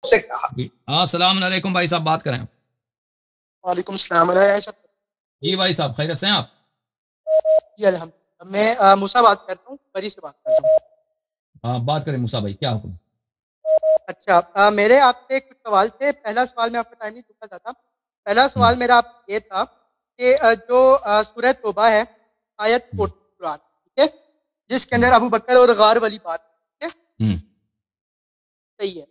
سے کہا۔ جی ہاں، السلام علیکم بھائی صاحب، بات کریں۔ وعلیکم السلام علیکم۔ جی بھائی صاحب، خیریت سے ہیں آپ؟ جی الحمدللہ، میں موسیٰ بات کرتا ہوں، بری سے بات کرتا ہوں۔ ہاں بات کریں موسیٰ بھائی، کیا حکم؟ اچھا، میرے آپ سے کچھ سوال تھے۔ پہلا سوال میں آپ کا ٹائم نہیں دوں چاہتا۔ پہلا سوال میرا آپ سے یہ تھا کہ جو سورہ توبہ ہے، آیت 40 قرآن، ٹھیک ہے، جس کے اندر ابو بکر اور غار والی بات، ٹھیک ہے، صحیح ہے،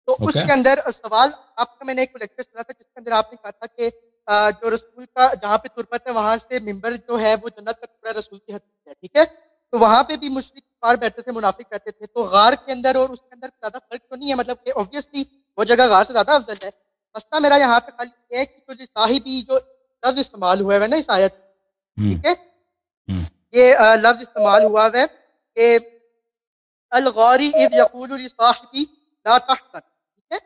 تو اس کے اندر سوال آپ کا، میں نے ایک لیکچر سنا تھا جس کے اندر آپ نے کہا تھا کہ جو رسول کا جہاں پہ تربت ہے وہاں سے ممبر جو ہے وہ جنت کا ٹکڑا رسول کی حدیث ہے، ٹھیک ہے، تو وہاں پہ بھی مشرک کفار بیٹھے تھے، منافق بیٹھے تھے، تو غار کے اندر اور اس کے اندر زیادہ فرق تو نہیں ہے، مطلب کہ اوبویسلی وہ جگہ غار سے زیادہ افضل ہے۔ مسئلہ میرا یہاں پہ خالی یہ ہے کہ جو صاحبی جو لفظ استعمال ہوا ہے نا اس آیت، ٹھیک ہے، یہ لفظ استعمال ہوا ہے کہ الغاری اذ یقول لصاحبی لا تحزن، ٹھیک ہے،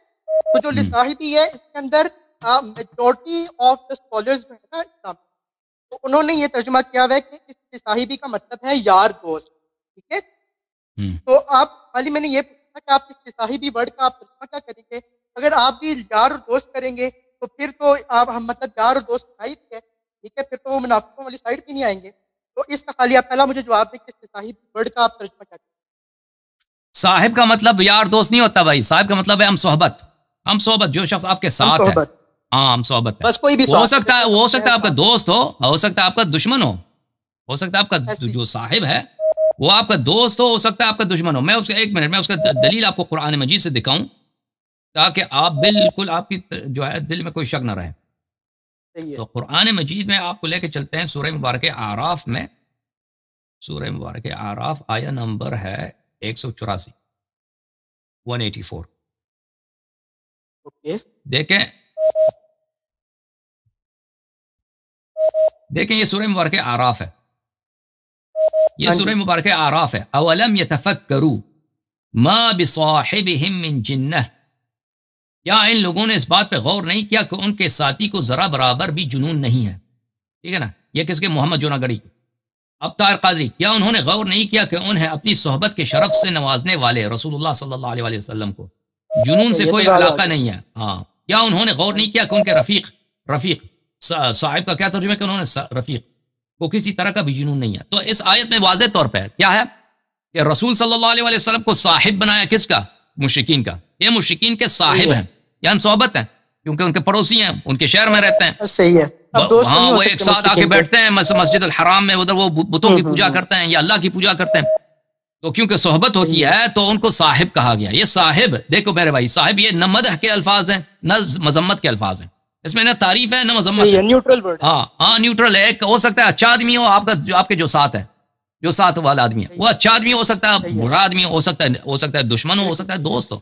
تو جو لصاحبی ہے اس کے اندر میجورٹی آف دا اسکالرز جو ہے نا اسلام، تو انہوں نے یہ ترجمہ کیا ہوا ہے کہ اس لصاحبی کا مطلب ہے یار دوست، ٹھیک ہے، تو آپ خالی میں نے یہ پوچھا کہ آپ اس لصاحبی ورڈ کا آپ ترجمہ کیا کریں گے؟ اگر آپ بھی یار اور دوست کریں گے تو پھر تو آپ ہم مطلب یار اور دوست سائڈ ہے، ٹھیک ہے، پھر تو وہ منافقوں والی سائڈ بھی نہیں آئیں گے، تو اس کا خالی آپ پہلا مجھے جواب دیں کہ اس لصاحبی ورڈ کا آپ ترجمہ کیا کریں؟ صاحب کا مطلب یار دوست نہیں ہوتا بھائی، صاحب کا مطلب ہے ہم صحبت، ہم صحبت، جو شخص آپ کے ساتھ ہے، ہاں ہم صحبت ہے، بس کوئی بھی ہو سکتا ہے آپ کا دوست ہو سکتا ہے آپ کا دشمن ہو سکتا ہے آپ کا جو صاحب ہے وہ آپ کا دوست ہو سکتا ہے آپ کا دشمن ہو۔ میں اس کا ایک منٹ میں اس کا دلیل آپ کو قرآن مجید سے دکھاؤں تاکہ آپ بالکل آپ کی جو ہے دل میں کوئی شک نہ رہے۔ تو قرآن مجید میں آپ کو لے کے چلتے ہیں سورہ مبارک اعراف میں، سورہ مبارک اعراف آیہ نمبر ہے 184، 184۔ دیکھیں یہ سورہ مبارک اعراف ہے، یہ سورہ مبارک اعراف ہے۔ اولم یتفکروا ما بصاحبہم من جنہ، کیا ان لوگوں نے اس بات پہ غور نہیں کیا کہ ان کے ساتھی کو ذرا برابر بھی جنون نہیں ہے؟ ٹھیک ہے نا، یہ کس کے؟ محمد جوناگڑی۔ اب طاہر قادری، کیا انہوں نے غور نہیں کیا کہ انہیں اپنی صحبت کے شرف سے نوازنے والے رسول اللہ صلی اللہ علیہ وسلم کو جنون سے کوئی علاقہ نہیں ہے؟ ہاں، کیا انہوں نے غور نہیں کیا کہ ان کے رفیق صاحب کا کیا ترجمہ ہے کہ انہوں نے رفیق کو کسی طرح کا بھی جنون نہیں ہے؟ تو اس آیت میں واضح طور پہ کیا ہے کہ رسول صلی اللہ علیہ وسلم کو صاحب بنایا کس کا؟ مشرکین کا۔ یہ مشرکین کے صاحب ہیں یا ہم صحبت ہیں کیونکہ ان کے پڑوسی ہیں، ان کے شہر میں رہتے ہیں، صحیح ہے، وہاں وہ ایک ساتھ آ کے بیٹھتے ہیں مسجد الحرام میں، ادھر وہ بتوں کی پوجا کرتے ہیں یا اللہ کی پوجا کرتے ہیں، تو کیونکہ صحبت ہوتی ہے تو ان کو صاحب کہا گیا۔ یہ صاحب، دیکھو میرے بھائی، صاحب یہ نہ مدح کے الفاظ ہیں نہ مذمت کے الفاظ ہیں، اس میں نہ تعریف ہے نہ مذمت ہے، نیوٹرل ورڈ، ہاں نیوٹرل ہے۔ ہو سکتا ہے اچھا آدمی ہو آپ کے جو ساتھ ہے، جو ساتھ والا آدمی ہے وہ اچھا آدمی ہو سکتا ہے، برا آدمی ہو سکتا ہے دشمن ہو سکتا ہے دوست ہو،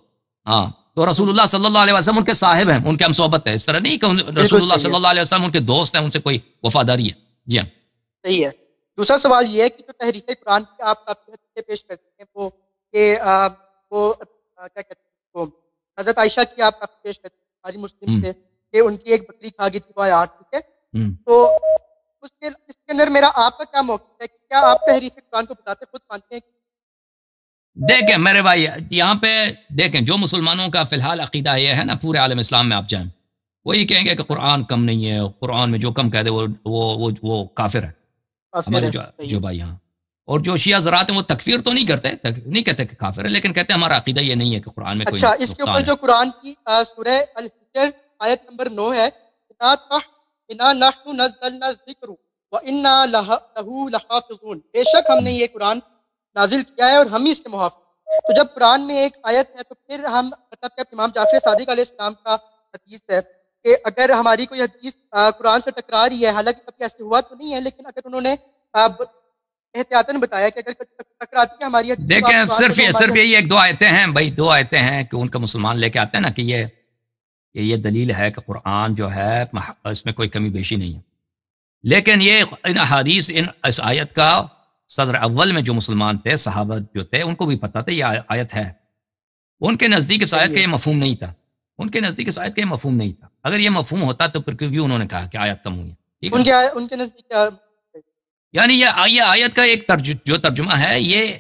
ہاں، تو رسول اللہ صلی اللہ علیہ وسلم ان کے صاحب ہیں، ان کے ہم صحبت ہے، اس طرح نہیں کہ رسول اللہ صلی اللہ علیہ وسلم ان کے دوست ہیں، ان سے کوئی وفاداری ہے۔ جی ہاں، صحیح ہے۔ دوسرا سوال یہ ہے کہ جو تحریف قرآن کی آپ کافی حد سے پیش کرتے ہیں وہ کہ وہ کیا کہتے ہیں، وہ حضرت عائشہ کی آپ کافی پیش کرتے ہیں بخاری مسلم سے کہ ان کی ایک بکری کھا گئی تھی وہ آیات، ٹھیک ہے، تو اس کے اندر میرا آپ کا کیا موقف ہے؟ کیا آپ تحریف قرآن کو بتاتے خود مانتے ہیں؟ دیکھیں میرے بھائی، یہاں پہ دیکھیں جو مسلمانوں کا فی الحال عقیدہ یہ ہے نا، پورے عالم اسلام میں آپ جائیں وہی کہیں گے کہ قرآن کم نہیں ہے، قرآن میں جو کم کہہ دے وہ کافر ہے، ہمارے جو بھائی ہاں، اور جو شیعہ حضرات ہیں وہ تکفیر تو نہیں کہتے کہ کافر ہے، لیکن کہتے ہیں ہمارا عقیدہ یہ نہیں ہے کہ قرآن میں کوئی اچھا، اس کے اوپر جو قرآن کی سورہ الحجر آیت نمبر 9 ہے، اِنَّا نَحْنُ نَزَّلْنَا الذِّکْرَ وَإِنَّا لَهُ لَحَافِظُونَ، بے شک ہم نے یہ قرآن نازل کیا ہے اور ہم ہی اس کے محافظ۔ تو جب قرآن میں ایک آیت ہے تو پھر ہم مطلب کہ امام جعفر صادق علیہ السلام کا حدیث ہے کہ اگر ہماری کوئی حدیث قرآن سے ٹکرا رہی ہے، حالانکہ کبھی ایسے ہوا تو نہیں ہے، لیکن اگر انہوں نے احتیاطاً بتایا کہ اگر ٹکراتی ہے ہماری حدیث، دیکھیں صرف یہی ایک دو آیتیں ہیں بھائی، دو آیتیں ہیں کہ ان کا مسلمان لے کے آتے ہیں نا کہ یہ دلیل ہے کہ قرآن جو ہے اس میں کوئی کمی بیشی نہیں ہے، لیکن یہ ان احادیث اس آیت کا صدر اول میں جو مسلمان تھے، صحابہ جو تھے، ان کو بھی پتہ تھا یہ آیت ہے، ان کے نزدیک اس آیت کا یہ مفہوم نہیں تھا، ان کے نزدیک اس آیت کا یہ مفہوم نہیں تھا۔ اگر یہ مفہوم ہوتا تو پھر کیوں انہوں نے کہا کہ آیت کم ہوئی ہے؟ ان کے نزدیک کیا یعنی یہ آیت کا ایک جو ترجمہ ہے، یہ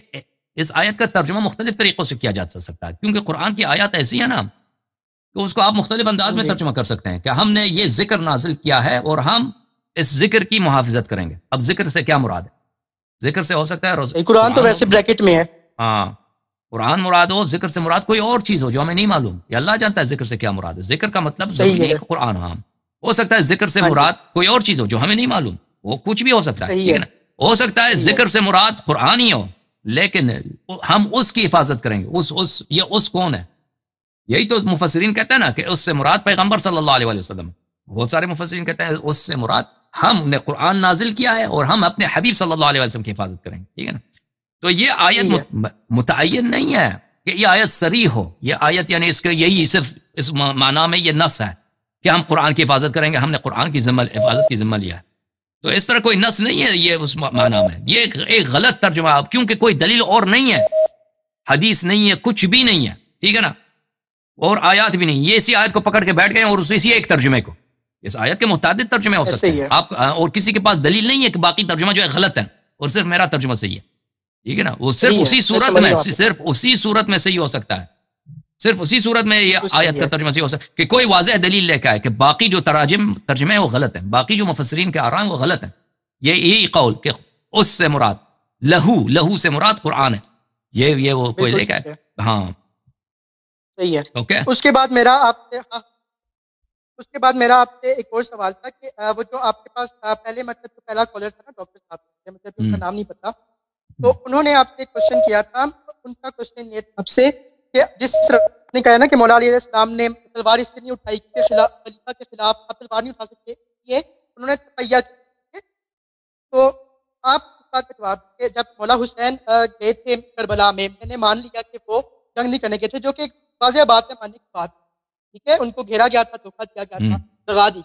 اس آیت کا ترجمہ مختلف طریقوں سے کیا جا سکتا ہے، کیونکہ قرآن کی آیات ایسی ہیں نا تو اس کو آپ مختلف انداز میں ترجمہ کر سکتے ہیں کہ ہم نے یہ ذکر نازل کیا ہے اور ہم اس ذکر کی محافظت کریں گے. اب ذکر سے کیا مراد ہے؟ ذکر سے ہو سکتا ہے قرآن تو ویسے بریکٹ میں ہے. ہاں قرآن مراد ہو، ذکر سے مراد کوئی اور چیز ہو جو ہمیں نہیں معلوم. یہ اللہ جانتا ہے ذکر سے کیا مراد ہے. ذکر کا مطلب ضروری ہے قرآن. ہاں ہو سکتا ہے ذکر سے مراد کوئی اور چیز ہو جو ہمیں نہیں معلوم، وہ کچھ بھی ہو سکتا ہے. ٹھیک ہے نا؟ ہو سکتا ہے ذکر سے مراد قرآن ہی ہو، لیکن ہم اس کی حفاظت کریں گے. یہ اس کون ہے؟ یہی تو مفسرین کہتے ہیں نا کہ اس سے مراد پیغمبر صلی اللہ علیہ وسلم. بہت سارے مفسرین کہتے ہیں اس سے مراد ہم نے قرآن نازل کیا ہے اور ہم اپنے حبیب صلی اللہ علیہ وسلم کی حفاظت کریں گے. ٹھیک ہے نا؟ تو یہ آیت متعین نہیں ہے کہ یہ آیت صریح ہو. یہ آیت یعنی اس کے یہی صرف اس معنی میں یہ نص ہے کہ ہم قرآن کی حفاظت کریں گے، ہم نے قرآن کی حفاظت کی ذمہ لیا ہے. تو اس طرح کوئی نص نہیں ہے یہ اس معنی میں. یہ ایک غلط ترجمہ ہے کیونکہ کوئی دلیل اور نہیں ہے، حدیث نہیں ہے، کچھ بھی نہیں ہے. ٹھیک ہے نا؟ اور آیات بھی نہیں. یہ اسی آیت کو پکڑ کے بیٹھ گئے اور اسی ایک ترجمے کو. اس آیت کے متعدد ترجمے ہو سکتے ہیں آپ، اور کسی کے پاس دلیل نہیں ہے کہ باقی ترجمہ جو ہے غلط ہے اور صرف میرا ترجمہ صحیح ہے. ٹھیک ہے نا؟ وہ صرف اسی صورت میں صحیح ہو سکتا ہے. صرف اسی صورت میں یہ آیت کا ترجمہ صحیح ہو سکتا ہے کہ کوئی واضح دلیل لے کے آئے کہ باقی جو ترجمے ہیں وہ غلط ہیں، باقی جو مفسرین کے آراء ہیں وہ غلط ہیں. یہی قول کہ اس سے مراد لہو سے مراد قرآن ہے. یہ وہ کوئی لے کے آئے. ہاں صحیح ہے. اوکے. اس کے بعد میرا آپ سے ایک اور سوال تھا کہ وہ جو آپ کے پاس پہلے مطلب جو پہلا کالر تھا نا ڈاکٹر صاحب، مطلب ان کا نام نہیں پتا، تو انہوں نے آپ سے ایک کوشچن کیا تھا. ان کا کوشچن یہ تھا آپ سے کہ جس نے کہا نا کہ مولا علیہ السلام نے تلوار اس لیے نہیں اٹھائی کہ خلیفہ کے خلاف آپ تلوار نہیں اٹھا سکتے، یہ انہوں نے تقیہ کیا. تو آپ اس بات کا جواب کہ جب مولا حسین گئے تھے کربلا میں نے مان لیا کہ وہ جنگ نہیں کرنے گئے تھے، جو کہ واضح بات ہے ماننے کی بات. ٹھیک ہے، ان کو گھیرا گیا تھا، دھوکہ دیا گیا تھا، دغا دی.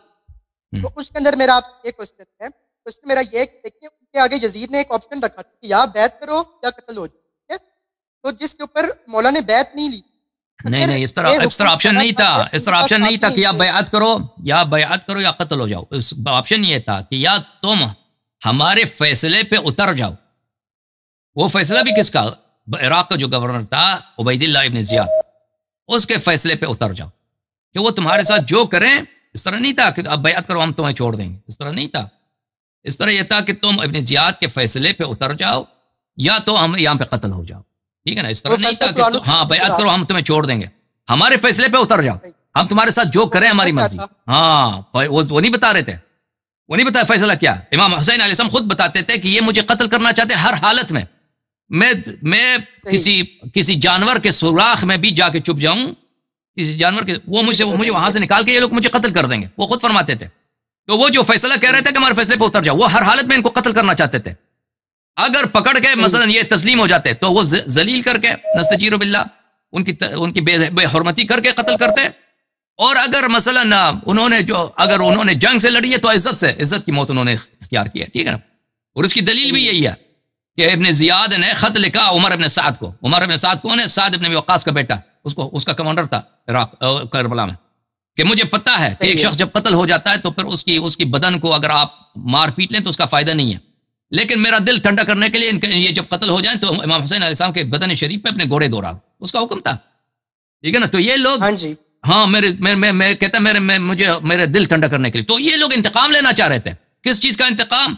تو اس کے اندر میرا آپ سے یہ کوشچن ہے، کوشچن میرا یہ کہ دیکھیے ان کے آگے یزید نے ایک آپشن رکھا تھا کہ یا بیعت کرو یا قتل ہو جائے. ٹھیک ہے، تو جس کے اوپر مولا نے بیعت نہیں لی. نہیں اس طرح آپشن نہیں تھا. اس طرح آپشن نہیں تھا کہ یا بیعت کرو یا قتل ہو جاؤ. آپشن یہ تھا کہ یا تم ہمارے فیصلے پہ اتر جاؤ. وہ فیصلہ بھی کس کا؟ عراق کا جو گورنر تھا عبید اللہ ابن زیاد، اس کے فیصلے پہ اتر جاؤ کہ وہ تمہارے ساتھ جو کریں. اس طرح نہیں تھا کہ اب بیعت کرو ہم تمہیں چھوڑ دیں گے. اس طرح نہیں تھا. اس طرح یہ تھا کہ تم ابن زیاد کے فیصلے پہ اتر جاؤ یا تو ہم یہاں پہ قتل ہو جاؤ. ٹھیک ہے نا؟ اس طرح نہیں تھا کہ ہاں بیعت کرو ہم تمہیں چھوڑ دیں گے، ہمارے فیصلے پہ اتر جاؤ، ہم تمہارے ساتھ جو کریں ہماری مرضی. ہاں وہ نہیں بتا رہے تھے، وہ نہیں بتایا فیصلہ کیا. امام حسین علیہ السلام خود بتاتے تھے کہ یہ مجھے قتل کرنا چاہتے ہر حالت میں. میں کسی جانور کے سوراخ میں بھی جا کے چھپ جاؤں، کسی جانور کے وہ مجھے وہاں سے نکال کے یہ لوگ مجھے قتل کر دیں گے. وہ خود فرماتے تھے. تو وہ جو فیصلہ کہہ رہے تھے کہ ہمارے فیصلے پہ اتر جاؤ، وہ ہر حالت میں ان کو قتل کرنا چاہتے تھے. اگر پکڑ کے مثلا یہ تسلیم ہو جاتے تو وہ ذلیل کر کے نستجیر باللہ ان کی بے حرمتی کر کے قتل کرتے. اور اگر مثلا اگر انہوں نے جنگ سے لڑی ہے تو عزت کی موت انہوں نے اختیار کی ہے. ٹھیک ہے نا؟ اور اس کی دلیل بھی یہی ہے کہ ابن زیاد نے خط لکھا عمر ابن سعد کو. عمر ابن سعد کون ہے؟ سعد ابن ابی وقاص کا بیٹا، اس کا کمانڈر تھا عراق کربلا میں. کہ مجھے پتا ہے کہ ایک شخص جب قتل ہو جاتا ہے تو پھر اس کی بدن کو اگر آپ مار پیٹ لیں تو اس کا فائدہ نہیں ہے، لیکن میرا دل ٹھنڈا کرنے کے لیے یہ جب قتل ہو جائیں تو امام حسین علیہ السلام کے بدن شریف پہ اپنے گھوڑے دوڑا، اس کا حکم تھا. ٹھیک ہے نا؟ تو یہ لوگ ہاں میں کہتا مجھے میرے دل ٹھنڈا کرنے کے لیے. تو یہ لوگ انتقام لینا چاہ رہے تھے. کس چیز کا انتقام؟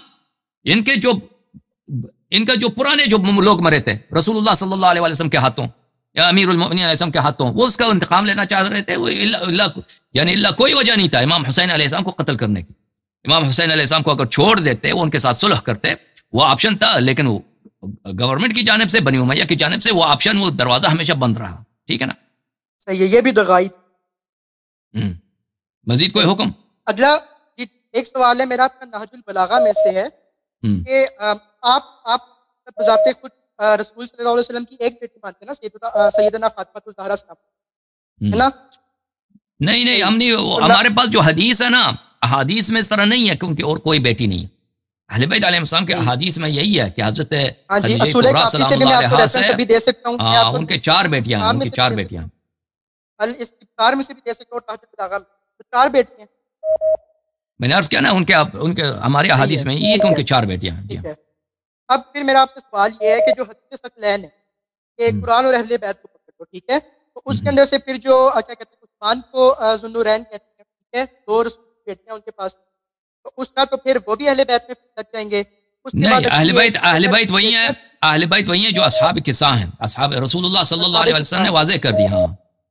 ان کا جو پرانے جو لوگ مرے تھے رسول اللہ صلی اللہ علیہ وسلم کے ہاتھوں یا امیر المؤمنین علیہ السلام کے ہاتھوں، وہ اس کا انتقام لینا چاہ رہے تھے. وہ اللہ کوئی وجہ نہیں تھا امام حسین علیہ السلام کو قتل کرنے کی. امام حسین علیہ السلام کو اگر چھوڑ دیتے، وہ ان کے ساتھ صلح کرتے، وہ آپشن تھا. لیکن وہ گورنمنٹ کی جانب سے، بنی امیہ کی جانب سے وہ آپشن، وہ دروازہ ہمیشہ بند رہا. ٹھیک ہے نا؟ صحیح ہے. یہ بھی دغائی. مزید کوئی حکم؟ اگلا ایک سوال ہے میرا، نہج البلاغہ میں سے ہے کہ آپ بذات خود رسول صلی اللہ علیہ وسلم کی ایک بیٹی مانتے ہیں نا، سیدنا فاطمہ الزہرا صاحب، ہے نا؟ نہیں ہم نہیں. ہمارے پاس جو حدیث ہے نا، احادیث میں اس طرح نہیں ہے کہ ان کی اور کوئی بیٹی نہیں ہے. اہل بیت علیہ السلام کے احادیث میں یہی ہے کہ حضرت خدیجہ کبریٰ سلام اللہ علیہا سے ان کے 4 بیٹیاں ہیں. ان کی 4 بیٹیاں. الاستبصار میں سے بھی دے سکتا ہوں، نہج البلاغہ میں 4 بیٹیاں. میں نے عرض کیا نا ان کے ہمارے احادیث میں یہ کہ ان کی 4 بیٹیاں ہیں. ٹھیک ہے. اب پھر میرا آپ سے سوال یہ ہے کہ جو حدیث ثقلین ہے کہ قرآن اور اہل بیت کو پکڑو، ٹھیک ہے، تو اس کے اندر سے پھر جو کیا کہتے ہیں عثمان کو ذوالنورین کہتے ہیں، ٹھیک ہے، 2 رسول کے بیٹے ہیں ان کے پاس، تو اس طرح تو پھر وہ بھی اہل بیت میں لگ جائیں گے. اس کے بعد نہیں، اہل بیت وہی ہیں، اہل بیت وہی ہیں جو اصحاب کساں ہیں. اصحاب رسول اللہ صلی اللہ علیہ وسلم نے واضح کر دیا، ہاں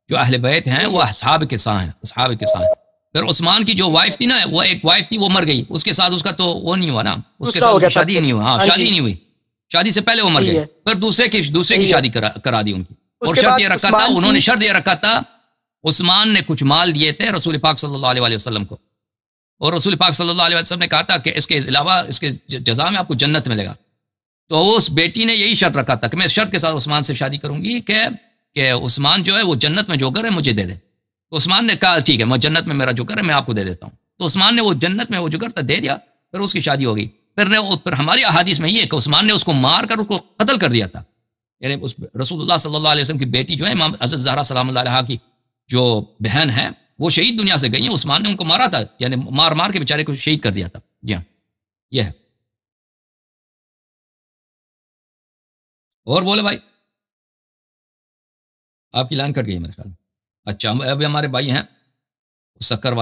جو اہل بیت ہیں وہ اصحاب کساں ہیں، اصحاب کساں ہیں. پھر عثمان کی جو وائف تھی نا، وہ ایک وائف تھی، وہ مر گئی، اس کے ساتھ اس کا تو وہ نہیں ہوا نا، اس کے ساتھ شادی نہیں ہوا. ہاں شادی نہیں ہوئی، شادی سے پہلے وہ مر گئے. پھر دوسرے کی شادی کرا دی ان کی. اور شرط یہ رکھا تھا، انہوں نے شرط یہ رکھا تھا، عثمان نے کچھ مال دیے تھے رسول پاک صلی اللہ علیہ وسلم کو، اور رسول پاک صلی اللہ علیہ وسلم نے کہا تھا کہ اس کے علاوہ اس کے جزا میں آپ کو جنت ملے گا. تو اس بیٹی نے یہی شرط رکھا تھا کہ میں اس شرط کے ساتھ عثمان سے شادی کروں گی کہ عثمان جو ہے وہ جنت میں جو گھر ہے مجھے دے دے. تو عثمان نے کہا ٹھیک ہے، میں جنت میں میرا جو گھر ہے میں آپ کو دے دیتا ہوں. تو عثمان نے وہ جنت میں وہ جو گھر تھا دے دیا، پھر اس کی شادی ہو گئی. پھر ہماری احادیث میں یہ ہے کہ عثمان نے اس کو مار کر اس کو قتل کر دیا تھا. یعنی اس رسول اللہ صلی اللہ علیہ وسلم کی بیٹی جو ہے امام حضرت زہرا سلام اللہ علیہا کی جو بہن ہے، وہ شہید دنیا سے گئی ہیں. عثمان نے ان کو مارا تھا، یعنی مار کے بیچارے کو شہید کر دیا تھا. جی ہاں یہ ہے. اور بولے بھائی، آپ کی لائن کٹ گئی میرے خیال میں. اچھا ابھی ہمارے بھائی ہیں سکر والے